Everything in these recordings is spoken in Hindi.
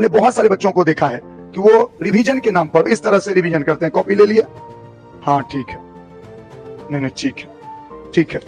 हमने बहुत सारे बच्चों को देखा है कि वो रिवीजन के नाम पर इस तरह से रिवीजन करते हैं, कॉपी ले लिया, हाँ ठीक है, नहीं नहीं ठीक है, ठीक है,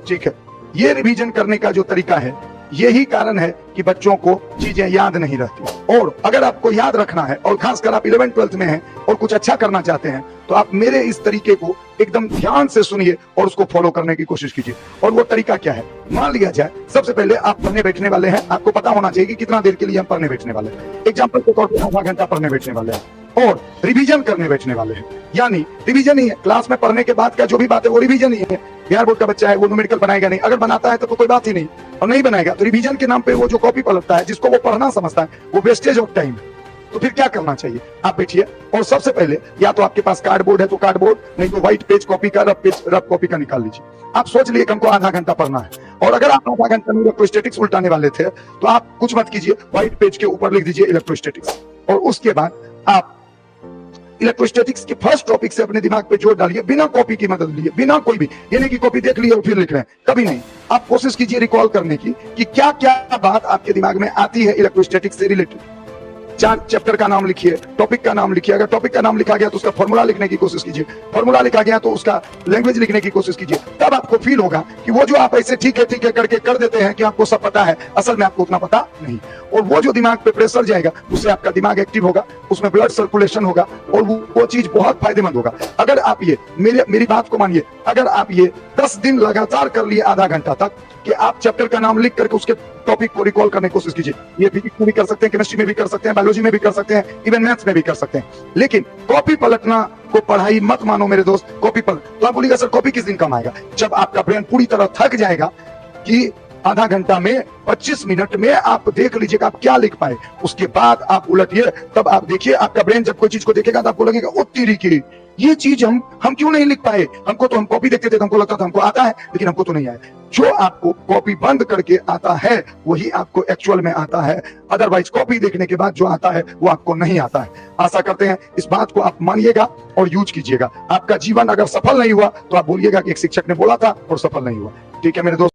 ठीक है। ये रिवीजन करने का जो तरीका है, यही कारण है कि बच्चों को चीजें याद नहीं रहती। और अगर आपको याद रखना है और खासकर आप 11th-12th में हैं और कुछ अच्छा करना चाहते हैं, तो आप मेरे इस तरीके को एकदम ध्यान से सुनिए और उसको फॉलो करने की कोशिश कीजिए। और वो तरीका क्या है, मान लिया जाए सबसे पहले आप पढ़ने बैठने वाले हैं, आपको पता होना चाहिए कि कितना देर के लिए हम पढ़ने बैठने वाले हैं। एग्जाम्पल के तौर पर आधा घंटा पढ़ने बैठने वाले हैं और रिवीजन करने बैठने वाले हैं। यानी रिवीजन ही है, क्लास में पढ़ने के बाद का जो भी बात है वो रिवीजन ही है। बिहार बोर्ड का बच्चा है, वो न्यूमेरिकल बनाएगा नहीं, अगर बनाता है तो कोई बात ही नहीं, और नहीं बनाएगा तो रिवीजन के नाम पे वो जो कॉपी पलटता है, जिसको वो पढ़ना समझता है, वो वेस्टेज ऑफ टाइम है। तो फिर क्या करना चाहिए, आप बैठिए और सबसे पहले या तो आपके पास कार्डबोर्ड है तो कार्डबोर्ड, नहीं तो व्हाइट पेज कॉपी का, रफ कॉपी का निकाल लीजिए। आप सोच लिए कि हमको आधा घंटा पढ़ना है, और अगर आप आधा घंटा में इलेक्ट्रोस्टैटिक्स उल्टाने वाले थे तो आप कुछ मत कीजिए, व्हाइट पेज के ऊपर लिख दीजिए इलेक्ट्रोस्टैटिक्स, और उसके बाद आप इलेक्ट्रोस्टैटिक्स के फर्स्ट टॉपिक से अपने दिमाग पे जोड़ डालिए, बिना कॉपी की मदद लिए, बिना कोई भी, ये नहीं कि कॉपी देख ली और फिर लिख रहे हैं, कभी नहीं। आप कोशिश कीजिए रिकॉल करने की कि क्या क्या बात आपके दिमाग में आती है इलेक्ट्रोस्टैटिक्स से रिलेटेड। 4 चैप्टर का नाम लिखिए, टॉपिक का नाम लिखिए, अगर टॉपिक का नाम लिखा गया तो उसका फॉर्मूला लिखने की कोशिश कीजिए, फॉर्मूला लिखा गया तो उसका लैंग्वेज लिखने की कोशिश कीजिए। तब आपको फील होगा कि वो जो आप ऐसे ठीक है करके कर देते हैं कि आपको सब पता है, असल में आपको उतना पता नहीं। और वो जो दिमाग पे प्रेशर जाएगा, उससे आपका दिमाग एक्टिव होगा, उसमें ब्लड सर्कुलेशन होगा, और वो चीज बहुत फायदेमंद होगा। अगर आप ये मेरी बात को मानिए, अगर आप ये 10 दिन लगातार कर लिए आधा घंटा तक, कि आप चैप्टर का नाम लिख करके उसके टॉपिक को रिकॉल करने की कोशिश कीजिए। ये फिजिक्स में भी कर सकते हैं, केमिस्ट्री में भी कर सकते हैं, बायोलॉजी में भी कर सकते हैं, इवन मैथ्स में भी कर सकते हैं। लेकिन कॉपी पलटना को पढ़ाई मत मानो मेरे दोस्त, कॉपी पलट। तो आप बोलिएगा सर कॉपी किस दिन काम आएगा, जब आपका ब्रेन पूरी तरह थक जाएगा कि आधा घंटा में 25 मिनट में आप देख लीजिएगा आप क्या लिख पाए, उसके बाद आप उलटिए, तब आप देखिए आपका ब्रेन जब कोई चीज को देखेगा तो आपको लगेगा ओ तेरी की, ये चीज हम क्यों नहीं लिख पाए, हमको तो हम कॉपी देखते थे तो हमको लगता था हमको आता है, लेकिन हमको तो नहीं आया। जो आपको कॉपी बंद करके आता है वही आपको एक्चुअल में आता है, अदरवाइज कॉपी देखने के बाद जो आता है वो आपको नहीं आता है। आशा करते हैं इस बात को आप मानिएगा और यूज कीजिएगा। आपका जीवन अगर सफल नहीं हुआ तो आप बोलिएगा कि एक शिक्षक ने बोला था और सफल नहीं हुआ। ठीक है मेरे दोस्त।